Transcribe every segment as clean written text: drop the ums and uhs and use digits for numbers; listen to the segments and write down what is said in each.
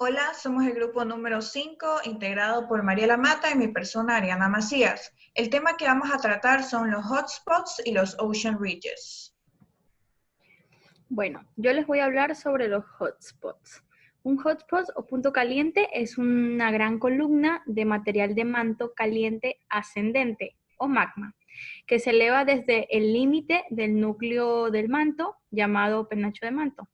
Hola, somos el grupo número 5, integrado por Mariela Mata y mi persona Ariana Macías. El tema que vamos a tratar son los hotspots y los ocean ridges. Bueno, yo les voy a hablar sobre los hotspots. Un hotspot o punto caliente es una gran columna de material de manto caliente ascendente o magma, que se eleva desde el límite del núcleo del manto, llamado penacho de manto.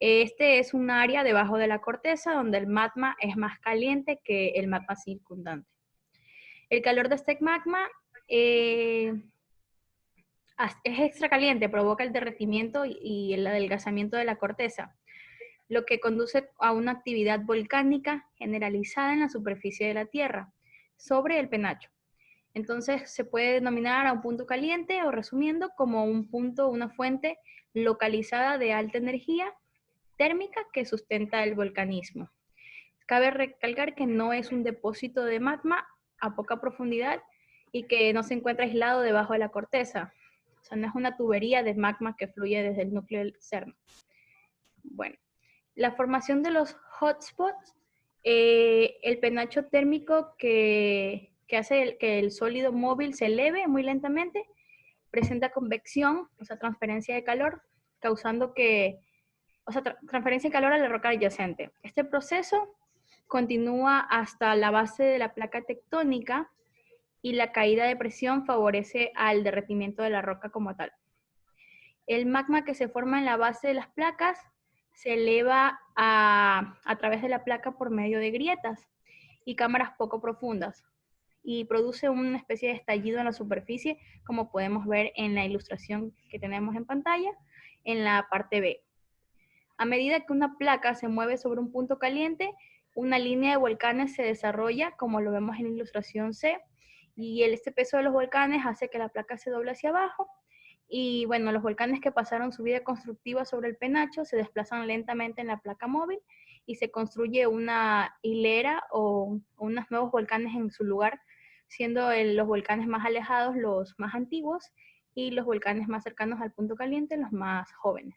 Este es un área debajo de la corteza donde el magma es más caliente que el magma circundante. El calor de este magma es extra caliente, provoca el derretimiento y el adelgazamiento de la corteza, lo que conduce a una actividad volcánica generalizada en la superficie de la Tierra, sobre el penacho. Entonces se puede denominar a un punto caliente o resumiendo como un punto, una fuente localizada de alta energía térmica que sustenta el volcanismo. Cabe recalcar que no es un depósito de magma a poca profundidad y que no se encuentra aislado debajo de la corteza. O sea, no es una tubería de magma que fluye desde el núcleo del CERN. Bueno, la formación de los hotspots, el penacho térmico que hace que el sólido móvil se eleve muy lentamente, presenta convección, o sea, transferencia de calor, causando que, o sea, transferencia de calor a la roca adyacente. Este proceso continúa hasta la base de la placa tectónica y la caída de presión favorece al derretimiento de la roca como tal. El magma que se forma en la base de las placas se eleva a través de la placa por medio de grietas y cámaras poco profundas y produce una especie de estallido en la superficie, como podemos ver en la ilustración que tenemos en pantalla, en la parte B. A medida que una placa se mueve sobre un punto caliente, una línea de volcanes se desarrolla, como lo vemos en la ilustración C, y este peso de los volcanes hace que la placa se doble hacia abajo. Y bueno, los volcanes que pasaron su vida constructiva sobre el penacho se desplazan lentamente en la placa móvil y se construye una hilera o unos nuevos volcanes en su lugar, siendo los volcanes más alejados los más antiguos y los volcanes más cercanos al punto caliente los más jóvenes.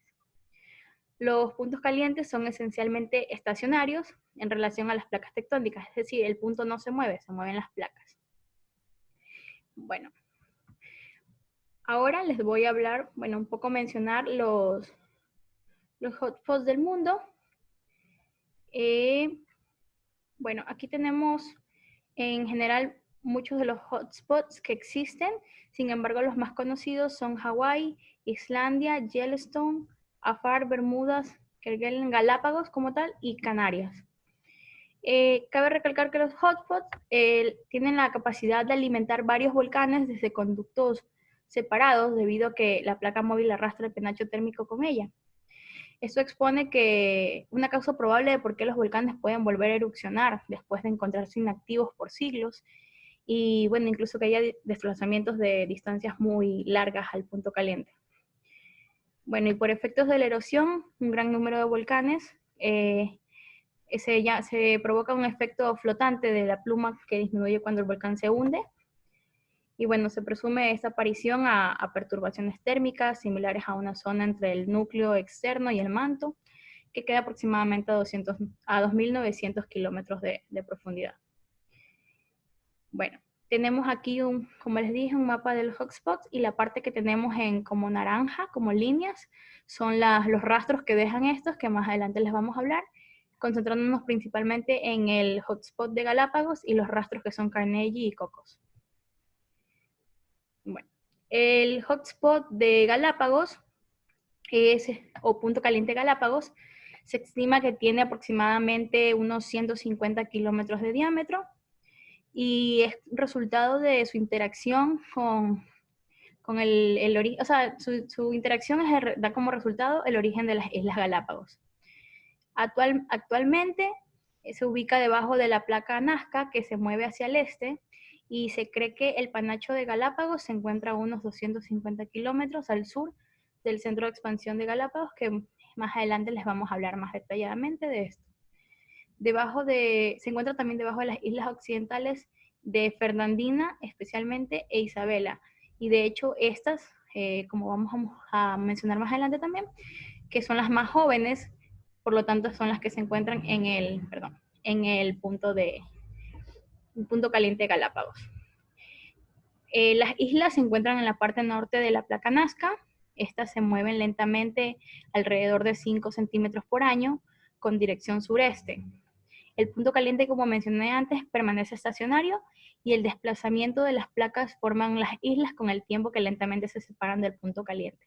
Los puntos calientes son esencialmente estacionarios en relación a las placas tectónicas, es decir, el punto no se mueve, se mueven las placas. Bueno, ahora les voy a hablar, bueno, un poco mencionar los hotspots del mundo. Bueno, aquí tenemos en general muchos de los hotspots que existen, sin embargo los más conocidos son Hawái, Islandia, Yellowstone, Afar, Bermudas, Kerguelen, Galápagos como tal y Canarias. Cabe recalcar que los hotspots tienen la capacidad de alimentar varios volcanes desde conductos separados debido a que la placa móvil arrastra el penacho térmico con ella. Esto expone que una causa probable de por qué los volcanes pueden volver a erupcionar después de encontrarse inactivos por siglos y bueno, incluso que haya desplazamientos de distancias muy largas al punto caliente. Bueno, y por efectos de la erosión, un gran número de volcanes se provoca un efecto flotante de la pluma que disminuye cuando el volcán se hunde. Y bueno, se presume esta aparición a perturbaciones térmicas similares a una zona entre el núcleo externo y el manto, que queda aproximadamente a 2.900 kilómetros de profundidad. Bueno, tenemos aquí, como les dije, un mapa de los hotspots y la parte que tenemos en como naranja, como líneas, son los rastros que dejan estos, que más adelante les vamos a hablar, concentrándonos principalmente en el hotspot de Galápagos y los rastros que son Carnegie y Cocos. Bueno, el hotspot de Galápagos, o punto caliente Galápagos, se estima que tiene aproximadamente unos 150 kilómetros de diámetro y es resultado de su interacción con el origen, o sea, su interacción da como resultado el origen de las Islas Galápagos. Actualmente se ubica debajo de la placa Nazca que se mueve hacia el este y se cree que el penacho de Galápagos se encuentra a unos 250 kilómetros al sur del centro de expansión de Galápagos, que más adelante les vamos a hablar más detalladamente de esto. Se encuentra también debajo de las islas occidentales de Fernandina, especialmente, e Isabela. Y de hecho estas, como vamos a mencionar más adelante también, que son las más jóvenes, por lo tanto son las que se encuentran en el punto caliente de Galápagos. Las islas se encuentran en la parte norte de la placa Nazca. Estas se mueven lentamente alrededor de 5 centímetros por año con dirección sureste. El punto caliente, como mencioné antes, permanece estacionario y el desplazamiento de las placas forman las islas con el tiempo que lentamente se separan del punto caliente,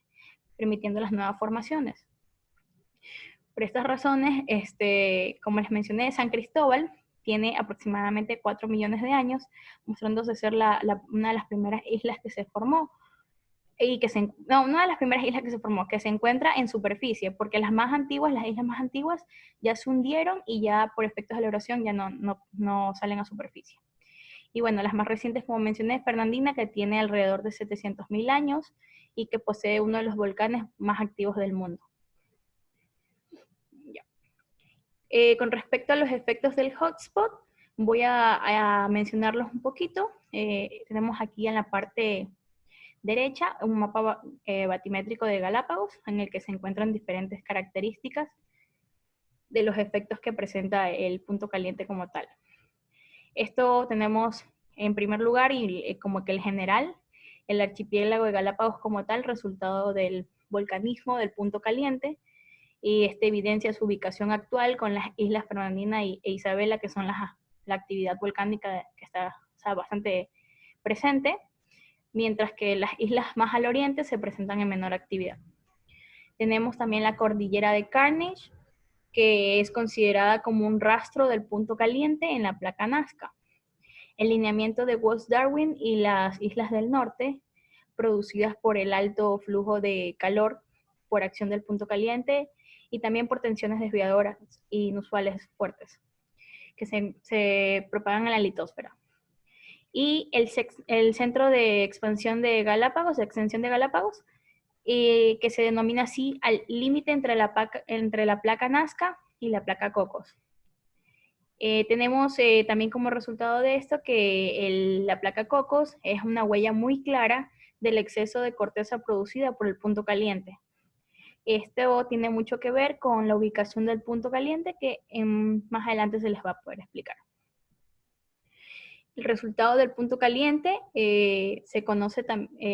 permitiendo las nuevas formaciones. Por estas razones, como les mencioné, San Cristóbal tiene aproximadamente 4 millones de años, mostrándose ser una de las primeras islas que se formó, una de las primeras islas que se formó, que se encuentra en superficie, porque las islas más antiguas ya se hundieron y ya por efectos de la erosión ya no salen a superficie. Y bueno, las más recientes, como mencioné, Fernandina, que tiene alrededor de 700.000 años y que posee uno de los volcanes más activos del mundo. Con respecto a los efectos del hotspot, voy a mencionarlos un poquito. Tenemos aquí en la parte derecha un mapa batimétrico de Galápagos en el que se encuentran diferentes características de los efectos que presenta el punto caliente como tal. Esto tenemos en primer lugar y como que el general, el archipiélago de Galápagos como tal, resultado del volcanismo del punto caliente, y evidencia su ubicación actual con las islas Fernandina e Isabela, que son la actividad volcánica que está bastante presente, mientras que las islas más al oriente se presentan en menor actividad. Tenemos también la cordillera de Carnegie, que es considerada como un rastro del punto caliente en la placa Nazca. El lineamiento de Wolf-Darwin y las islas del norte, producidas por el alto flujo de calor por acción del punto caliente y también por tensiones desviadoras inusuales fuertes, que se propagan en la litosfera. Y el centro de expansión de Galápagos, de extensión de Galápagos, que se denomina así al límite entre la placa Nazca y la placa Cocos. Tenemos también como resultado de esto que la placa Cocos es una huella muy clara del exceso de corteza producida por el punto caliente. Esto tiene mucho que ver con la ubicación del punto caliente que más adelante se les va a poder explicar. El resultado del punto caliente se conoce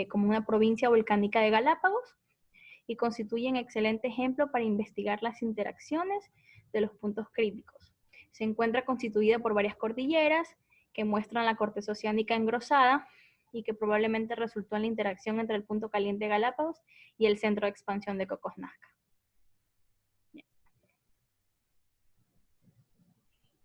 como una provincia volcánica de Galápagos y constituye un excelente ejemplo para investigar las interacciones de los puntos críticos. Se encuentra constituida por varias cordilleras que muestran la corteza oceánica engrosada y que probablemente resultó en la interacción entre el punto caliente de Galápagos y el centro de expansión de Cocos Nazca.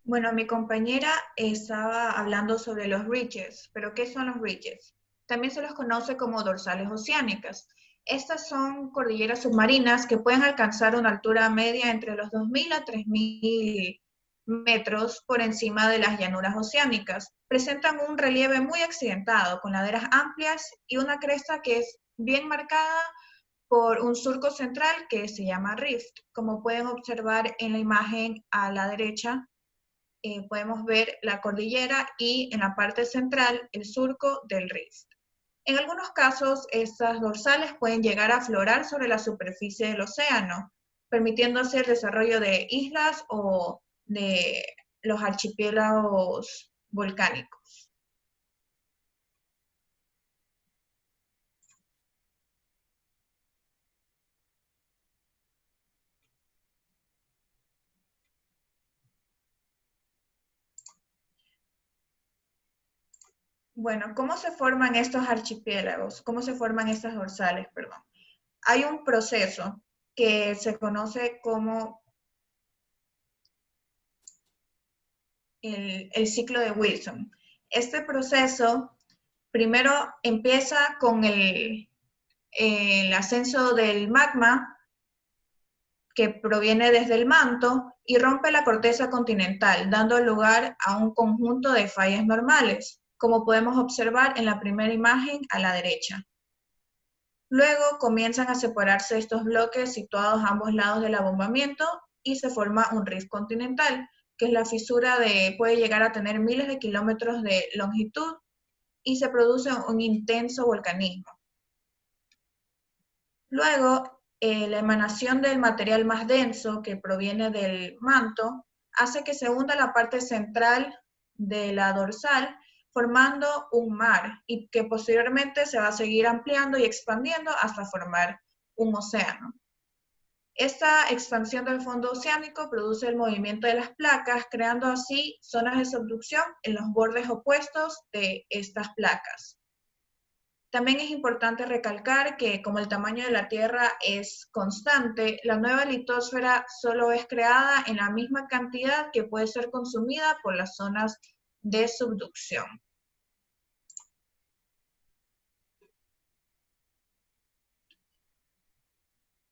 Bueno, mi compañera estaba hablando sobre los ridges, pero ¿qué son los ridges? También se los conoce como dorsales oceánicas. Estas son cordilleras submarinas que pueden alcanzar una altura media entre los 2.000 a 3.000 metros por encima de las llanuras oceánicas. Presentan un relieve muy accidentado, con laderas amplias y una cresta que es bien marcada por un surco central que se llama rift. Como pueden observar en la imagen a la derecha, podemos ver la cordillera y en la parte central el surco del rift. En algunos casos, estas dorsales pueden llegar a aflorar sobre la superficie del océano, permitiendo así el desarrollo de islas o de los archipiélagos volcánicos. Bueno, ¿cómo se forman estos archipiélagos? ¿Cómo se forman estas dorsales, perdón? Hay un proceso que se conoce como el ciclo de Wilson. Este proceso primero empieza con el ascenso del magma que proviene desde el manto y rompe la corteza continental, dando lugar a un conjunto de fallas normales, como podemos observar en la primera imagen a la derecha. Luego comienzan a separarse estos bloques situados a ambos lados del abombamiento y se forma un rift continental, que es la fisura puede llegar a tener miles de kilómetros de longitud y se produce un intenso volcanismo. Luego, la emanación del material más denso que proviene del manto hace que se hunda la parte central de la dorsal, formando un mar y que posteriormente se va a seguir ampliando y expandiendo hasta formar un océano. Esta expansión del fondo oceánico produce el movimiento de las placas, creando así zonas de subducción en los bordes opuestos de estas placas. También es importante recalcar que como el tamaño de la Tierra es constante, la nueva litosfera solo es creada en la misma cantidad que puede ser consumida por las zonas de subducción.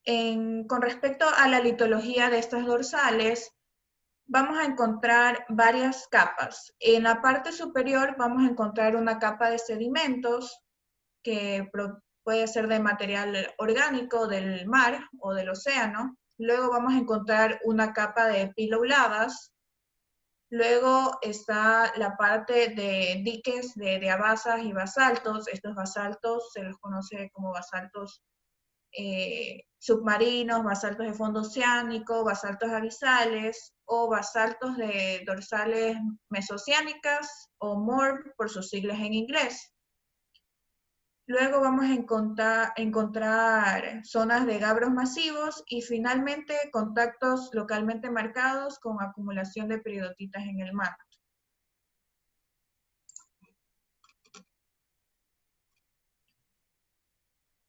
Con respecto a la litología de estas dorsales, vamos a encontrar varias capas. En la parte superior vamos a encontrar una capa de sedimentos que puede ser de material orgánico del mar o del océano. Luego vamos a encontrar una capa de pillow lavas. Luego está la parte de diques de diabasas y basaltos. Estos basaltos se los conoce como basaltos submarinos, basaltos de fondo oceánico, basaltos abisales o basaltos de dorsales mesoceánicas o MORB por sus siglas en inglés. Luego vamos a encontrar zonas de gabros masivos y finalmente contactos localmente marcados con acumulación de peridotitas en el manto.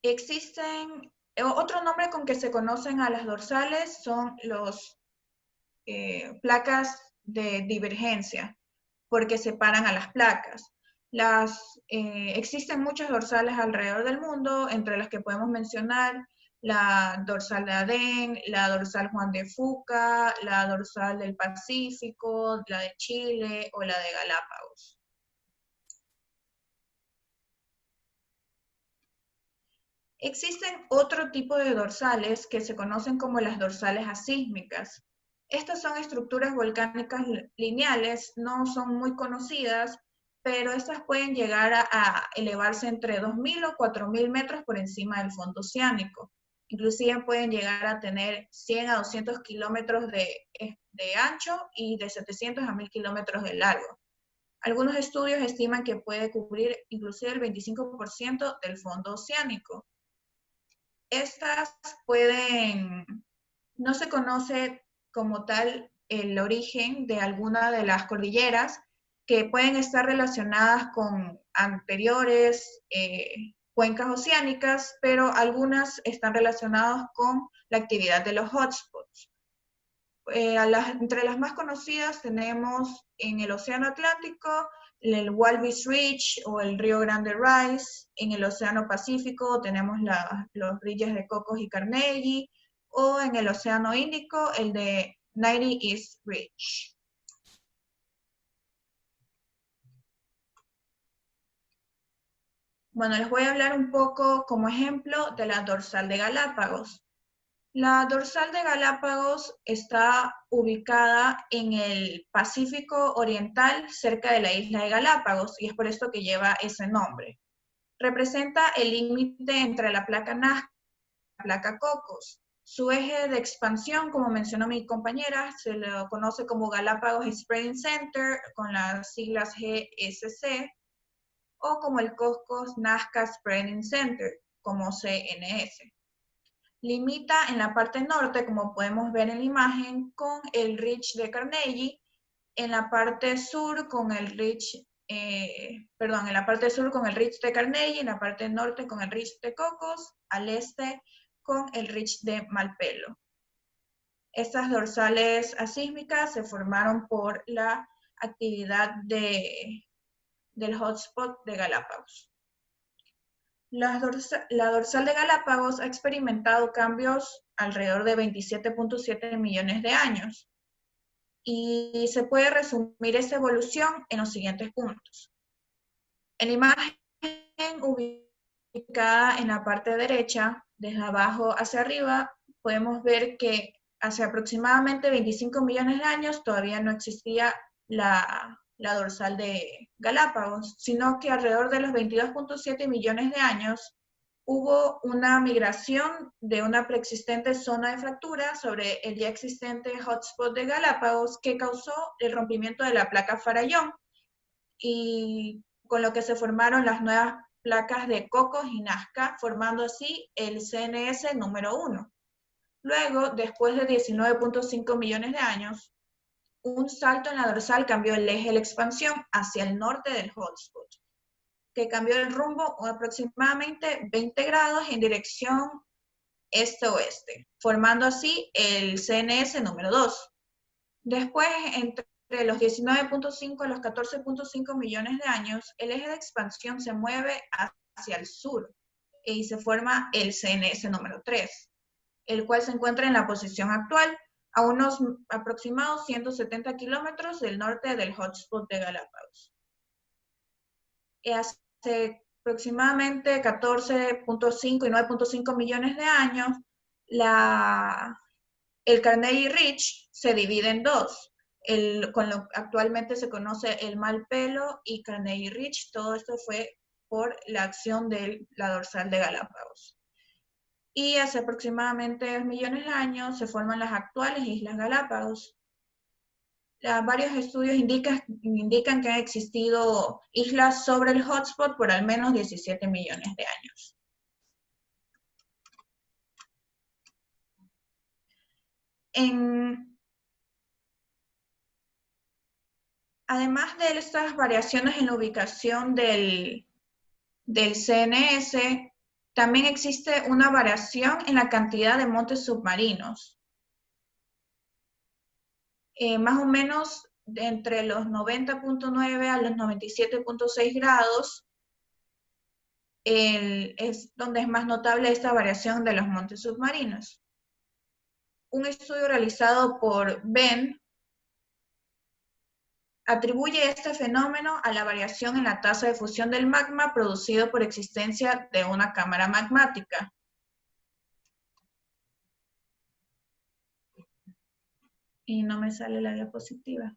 Existen, otro nombre con que se conocen a las dorsales son los placas de divergencia, porque separan a las placas. Existen muchas dorsales alrededor del mundo, entre las que podemos mencionar la dorsal de Adén, la dorsal Juan de Fuca, la dorsal del Pacífico, la de Chile o la de Galápagos. Existen otro tipo de dorsales que se conocen como las dorsales asísmicas. Estas son estructuras volcánicas lineales, no son muy conocidas, pero estas pueden llegar a elevarse entre 2.000 o 4.000 metros por encima del fondo oceánico. Inclusive pueden llegar a tener 100 a 200 kilómetros de ancho y de 700 a 1.000 kilómetros de largo. Algunos estudios estiman que puede cubrir inclusive el 25% del fondo oceánico. Estas no se conoce como tal el origen de alguna de las cordilleras que pueden estar relacionadas con anteriores cuencas oceánicas, pero algunas están relacionadas con la actividad de los hotspots. Entre las más conocidas tenemos en el Océano Atlántico el Walvis Ridge o el Río Grande Rise. En el Océano Pacífico tenemos los ridges de Cocos y Carnegie, o en el Océano Índico el de 90 East Ridge. Bueno, les voy a hablar un poco como ejemplo de la dorsal de Galápagos. La dorsal de Galápagos está ubicada en el Pacífico Oriental, cerca de la isla de Galápagos, y es por esto que lleva ese nombre. Representa el límite entre la placa Nazca y la placa Cocos. Su eje de expansión, como mencionó mi compañera, se lo conoce como Galápagos Spreading Center, con las siglas GSC, o como el Cocos-Nazca Spreading Center, como CNS. Limita en la parte norte, como podemos ver en la imagen, con el Ridge de Carnegie, en la parte sur con el Ridge, en la parte sur con el Ridge de Carnegie, en la parte norte con el Ridge de Cocos, al este con el Ridge de Malpelo. Estas dorsales asísmicas se formaron por la actividad del hotspot de Galápagos. La dorsal de Galápagos ha experimentado cambios alrededor de 27.7 millones de años y se puede resumir esa evolución en los siguientes puntos. En la imagen ubicada en la parte derecha, desde abajo hacia arriba, podemos ver que hace aproximadamente 25 millones de años todavía no existía la dorsal de Galápagos, sino que alrededor de los 22.7 millones de años, hubo una migración de una preexistente zona de fractura sobre el ya existente hotspot de Galápagos que causó el rompimiento de la placa Farallón, y con lo que se formaron las nuevas placas de Cocos y Nazca, formando así el CNS número 1. Luego, después de 19.5 millones de años, un salto en la dorsal cambió el eje de la expansión hacia el norte del hotspot, que cambió el rumbo aproximadamente 20 grados en dirección este-oeste, formando así el CNS número 2. Después, entre los 19.5 a los 14.5 millones de años, el eje de expansión se mueve hacia el sur y se forma el CNS número 3, el cual se encuentra en la posición actual, a unos aproximados 170 kilómetros del norte del hotspot de Galápagos. Hace aproximadamente 14.5 y 9.5 millones de años, el Carnegie Ridge se divide en dos. Con lo que actualmente se conoce el Malpelo y Carnegie Ridge. Todo esto fue por la acción de la dorsal de Galápagos. Y hace aproximadamente 2 millones de años se forman las actuales Islas Galápagos. Varios estudios indican que han existido islas sobre el hotspot por al menos 17 millones de años. Además de estas variaciones en la ubicación del CNS, también existe una variación en la cantidad de montes submarinos. Más o menos entre los 90.9 a los 97.6 grados es donde es más notable esta variación de los montes submarinos. Un estudio realizado por Ben atribuye este fenómeno a la variación en la tasa de fusión del magma producido por existencia de una cámara magmática. Y no me sale la diapositiva.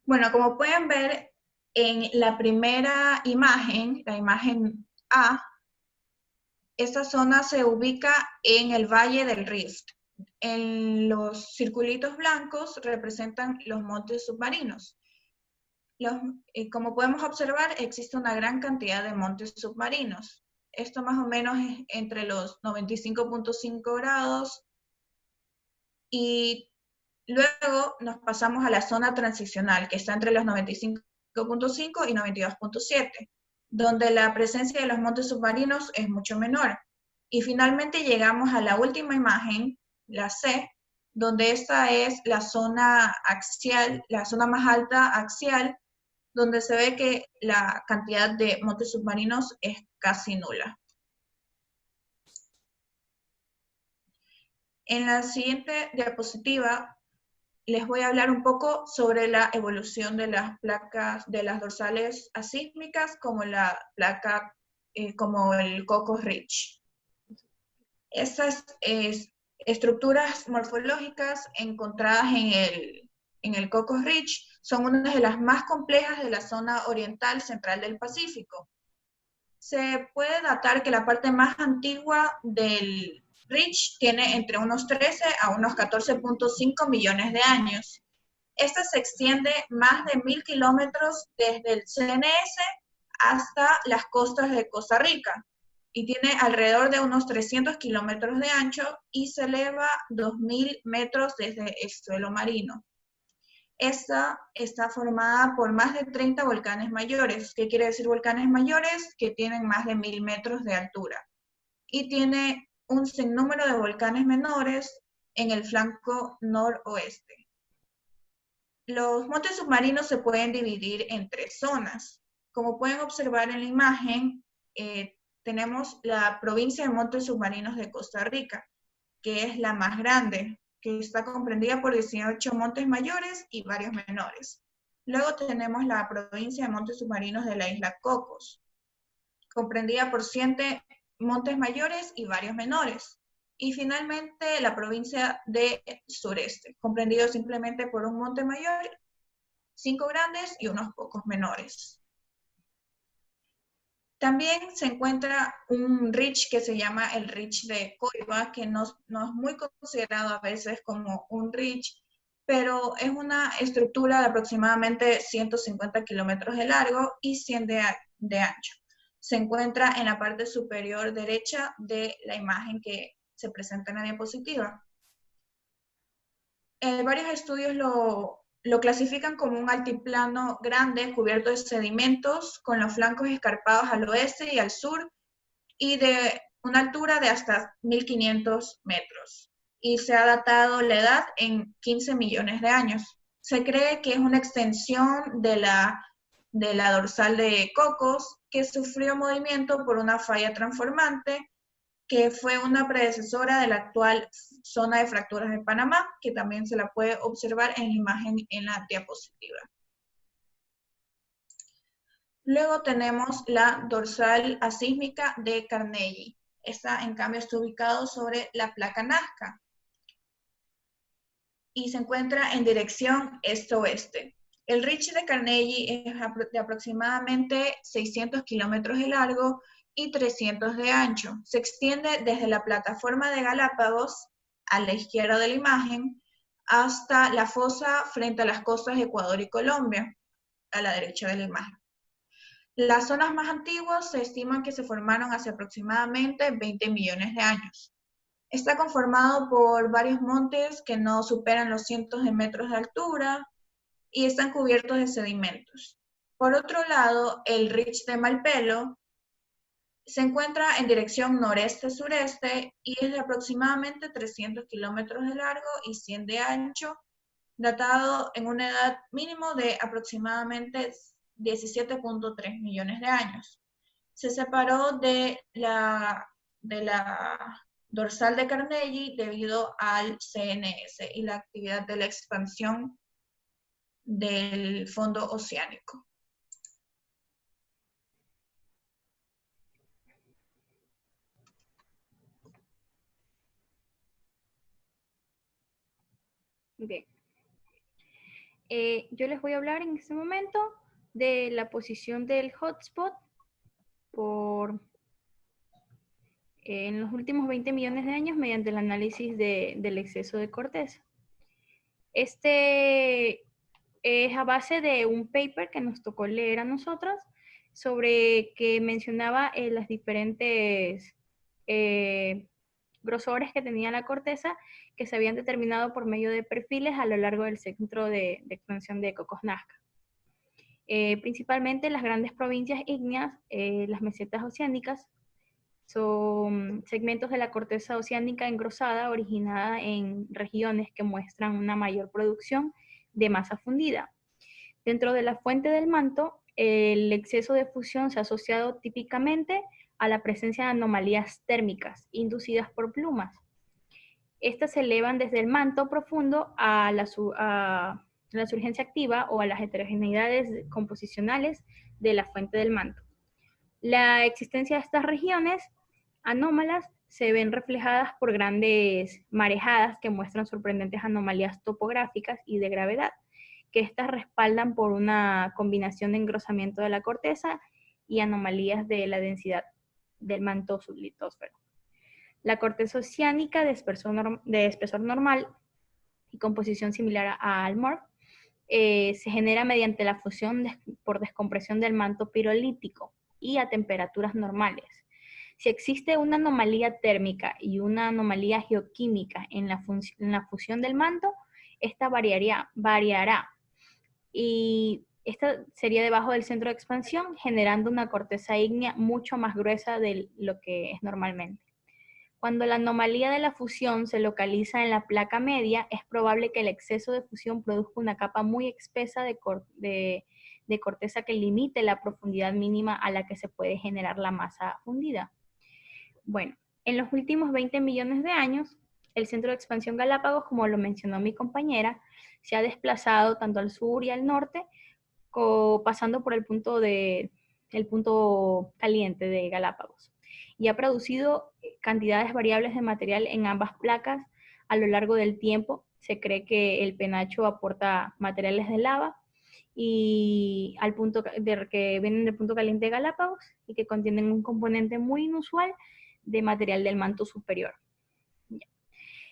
Bueno, como pueden ver en la primera imagen, la imagen A, esta zona se ubica en el Valle del Rift. En los circulitos blancos representan los montes submarinos. Como podemos observar, existe una gran cantidad de montes submarinos. Esto más o menos es entre los 95.5 grados y luego nos pasamos a la zona transicional, que está entre los 95.5 y 92.7, donde la presencia de los montes submarinos es mucho menor. Y finalmente llegamos a la última imagen, la C, donde esta es la zona axial, la zona más alta axial, donde se ve que la cantidad de montes submarinos es casi nula. En la siguiente diapositiva les voy a hablar un poco sobre la evolución de las placas, de las dorsales asísmicas, como la placa, como el Cocos Ridge. Esas estructuras morfológicas encontradas en el Cocos Ridge son una de las más complejas de la zona oriental central del Pacífico. Se puede datar que la parte más antigua del Ridge tiene entre unos 13 a unos 14.5 millones de años. Esta se extiende más de 1000 kilómetros desde el CNS hasta las costas de Costa Rica y tiene alrededor de unos 300 kilómetros de ancho y se eleva 2000 metros desde el suelo marino. Esta está formada por más de 30 volcanes mayores. ¿Qué quiere decir volcanes mayores? Que tienen más de 1000 metros de altura. Y tiene un sinnúmero de volcanes menores en el flanco noroeste. Los montes submarinos se pueden dividir en 3 zonas. Como pueden observar en la imagen, tenemos la provincia de montes submarinos de Costa Rica, que es la más grande, que está comprendida por 18 montes mayores y varios menores. Luego tenemos la provincia de montes submarinos de la isla Cocos, comprendida por 7 montes mayores y varios menores. Y finalmente la provincia de Sureste, comprendido simplemente por un monte mayor 5 grandes y unos pocos menores. También se encuentra un ridge que se llama el ridge de Coiba, que no es muy considerado a veces como un ridge, pero es una estructura de aproximadamente 150 kilómetros de largo y 100 de ancho. Se encuentra en la parte superior derecha de la imagen que se presenta en la diapositiva. Varios estudios lo clasifican como un altiplano grande cubierto de sedimentos con los flancos escarpados al oeste y al sur y de una altura de hasta 1500 metros. Y se ha datado la edad en 15 millones de años. Se cree que es una extensión de la dorsal de Cocos que sufrió movimiento por una falla transformante que fue una predecesora de la actual zona de fracturas de Panamá, que también se la puede observar en la imagen en la diapositiva. Luego tenemos la dorsal asísmica de Carnegie. Esta, en cambio, está ubicado sobre la placa Nazca y se encuentra en dirección este-oeste. El ridge de Carnegie es de aproximadamente 600 kilómetros de largo y 300 de ancho. Se extiende desde la plataforma de Galápagos, a la izquierda de la imagen, hasta la fosa frente a las costas de Ecuador y Colombia, a la derecha de la imagen. Las zonas más antiguas se estiman que se formaron hace aproximadamente 20 millones de años. Está conformado por varios montes que no superan los cientos de metros de altura y están cubiertos de sedimentos. Por otro lado, el ridge de Malpelo se encuentra en dirección noreste-sureste y es de aproximadamente 300 kilómetros de largo y 100 de ancho, datado en una edad mínimo de aproximadamente 17.3 millones de años. Se separó de la dorsal de Carnegie debido al CNS y la actividad de la expansión del fondo oceánico. Bien. Yo les voy a hablar en este momento de la posición del hotspot en los últimos 20 millones de años mediante el análisis del exceso de corteza. Este es a base de un paper que nos tocó leer a nosotros sobre que mencionaba las diferentes grosores que tenía la corteza que se habían determinado por medio de perfiles a lo largo del centro de expansión de Cocos Nazca. Principalmente las grandes provincias ígneas, las mesetas oceánicas, son segmentos de la corteza oceánica engrosada originada en regiones que muestran una mayor producción de masa fundida. Dentro de la fuente del manto, el exceso de fusión se ha asociado típicamente a la presencia de anomalías térmicas inducidas por plumas. Estas se elevan desde el manto profundo a la surgencia activa o a las heterogeneidades composicionales de la fuente del manto. La existencia de estas regiones anómalas se ven reflejadas por grandes marejadas que muestran sorprendentes anomalías topográficas y de gravedad, que estas respaldan por una combinación de engrosamiento de la corteza y anomalías de la densidad del manto sublitósfero. La corteza oceánica de espesor normal y composición similar al MORPH se genera mediante la fusión por descompresión del manto pirolítico y a temperaturas normales. Si existe una anomalía térmica y una anomalía geoquímica en la fusión del manto, esta variará y esta sería debajo del centro de expansión, generando una corteza ígnea mucho más gruesa de lo que es normalmente. Cuando la anomalía de la fusión se localiza en la placa media, es probable que el exceso de fusión produzca una capa muy espesa de corteza que limite la profundidad mínima a la que se puede generar la masa fundida. Bueno, en los últimos 20 millones de años, el centro de expansión Galápagos, como lo mencionó mi compañera, se ha desplazado tanto al sur y al norte, pasando por el punto caliente de Galápagos, y ha producido cantidades variables de material en ambas placas a lo largo del tiempo. Se cree que el penacho aporta materiales de lava y al punto que vienen del punto caliente de Galápagos y que contienen un componente muy inusual de material del manto superior.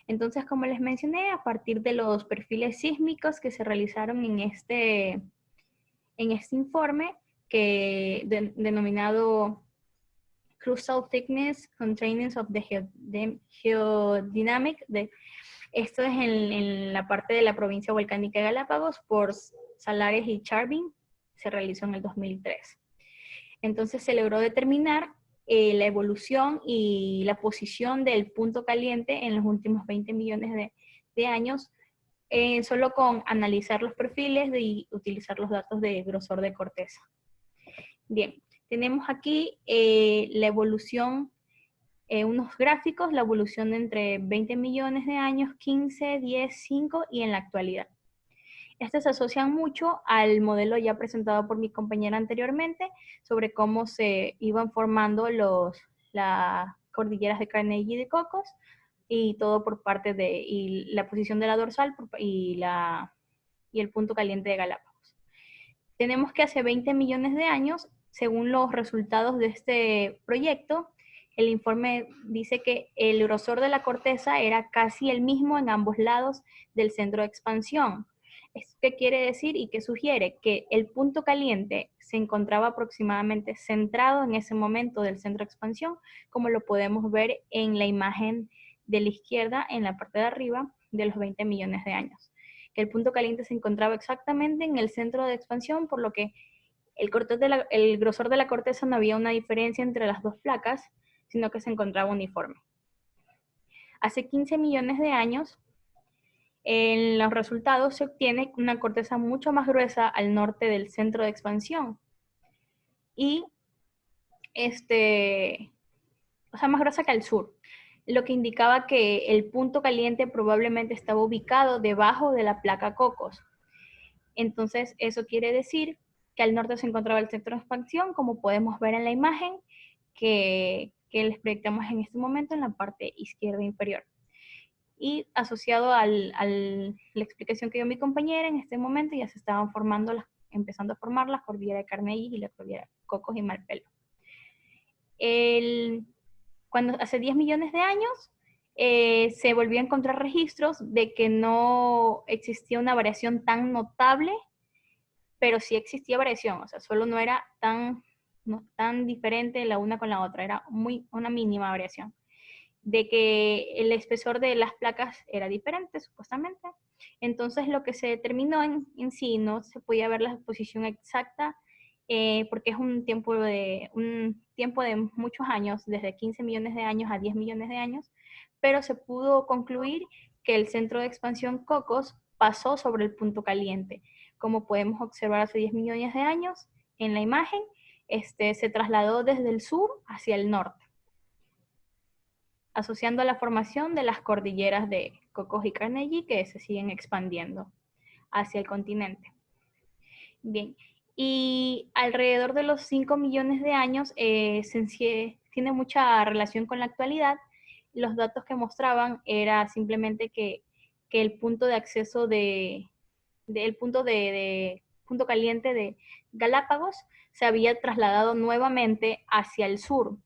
Entonces, como les mencioné, a partir de los perfiles sísmicos que se realizaron en este informe, denominado Crustal Thickness Constraints of the Geodynamic, esto es en la parte de la provincia volcánica de Galápagos, por Salares y Charvin, se realizó en el 2003. Entonces se logró determinar la evolución y la posición del punto caliente en los últimos 20 millones de años, solo con analizar los perfiles y utilizar los datos de grosor de corteza. Bien, tenemos aquí la evolución, unos gráficos, la evolución entre 20 millones de años, 15, 10, 5 y en la actualidad. Estas se asocian mucho al modelo ya presentado por mi compañera anteriormente sobre cómo se iban formando las cordilleras de Carnegie y de Cocos, y todo por parte y la posición de la dorsal y el punto caliente de Galápagos. Tenemos que hace 20 millones de años, según los resultados de este proyecto, el informe dice que el grosor de la corteza era casi el mismo en ambos lados del centro de expansión. ¿Esto qué quiere decir y qué sugiere? Que el punto caliente se encontraba aproximadamente centrado en ese momento del centro de expansión, como lo podemos ver en la imagen de la izquierda, en la parte de arriba, de los 20 millones de años. Que el punto caliente se encontraba exactamente en el centro de expansión, por lo que el grosor de la corteza no había una diferencia entre las dos placas, sino que se encontraba uniforme. Hace 15 millones de años, en los resultados se obtiene una corteza mucho más gruesa al norte del centro de expansión. Y más gruesa que al sur, lo que indicaba que el punto caliente probablemente estaba ubicado debajo de la placa Cocos. Entonces, eso quiere decir que al norte se encontraba el centro de expansión, como podemos ver en la imagen que les proyectamos en este momento en la parte izquierda inferior. Y asociado a la explicación que dio mi compañera, en este momento ya se estaban empezando a formar las cordilleras de Carnegie y la cordillera de Cocos y Malpelo. Cuando hace 10 millones de años se volvió a encontrar registros de que no existía una variación tan notable, pero sí existía variación, o sea, solo no era tan diferente la una con la otra, era una mínima variación. De que el espesor de las placas era diferente, supuestamente. Entonces, lo que se determinó en sí, no se podía ver la posición exacta, porque es un tiempo de muchos años, desde 15 millones de años a 10 millones de años, pero se pudo concluir que el centro de expansión Cocos pasó sobre el punto caliente. Como podemos observar hace 10 millones de años en la imagen, se trasladó desde el sur hacia el norte, asociando a la formación de las cordilleras de Cocos y Carnegie, que se siguen expandiendo hacia el continente. Bien, y alrededor de los 5 millones de años tiene mucha relación con la actualidad. Los datos que mostraban era simplemente que el punto de acceso punto caliente de Galápagos se había trasladado nuevamente hacia el sur.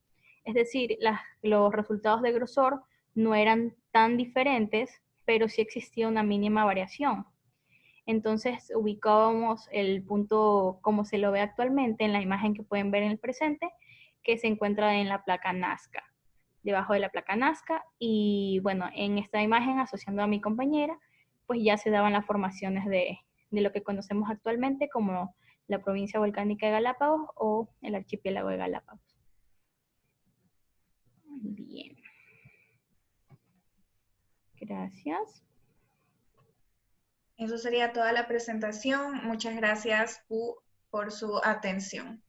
Es decir, los resultados de grosor no eran tan diferentes, pero sí existía una mínima variación. Entonces ubicábamos el punto como se lo ve actualmente en la imagen que pueden ver en el presente, que se encuentra en la placa Nazca, debajo de la placa Nazca. Y bueno, en esta imagen, asociando a mi compañera, pues ya se daban las formaciones de lo que conocemos actualmente como la provincia volcánica de Galápagos o el archipiélago de Galápagos. Bien. Gracias. Eso sería toda la presentación. Muchas gracias por su atención.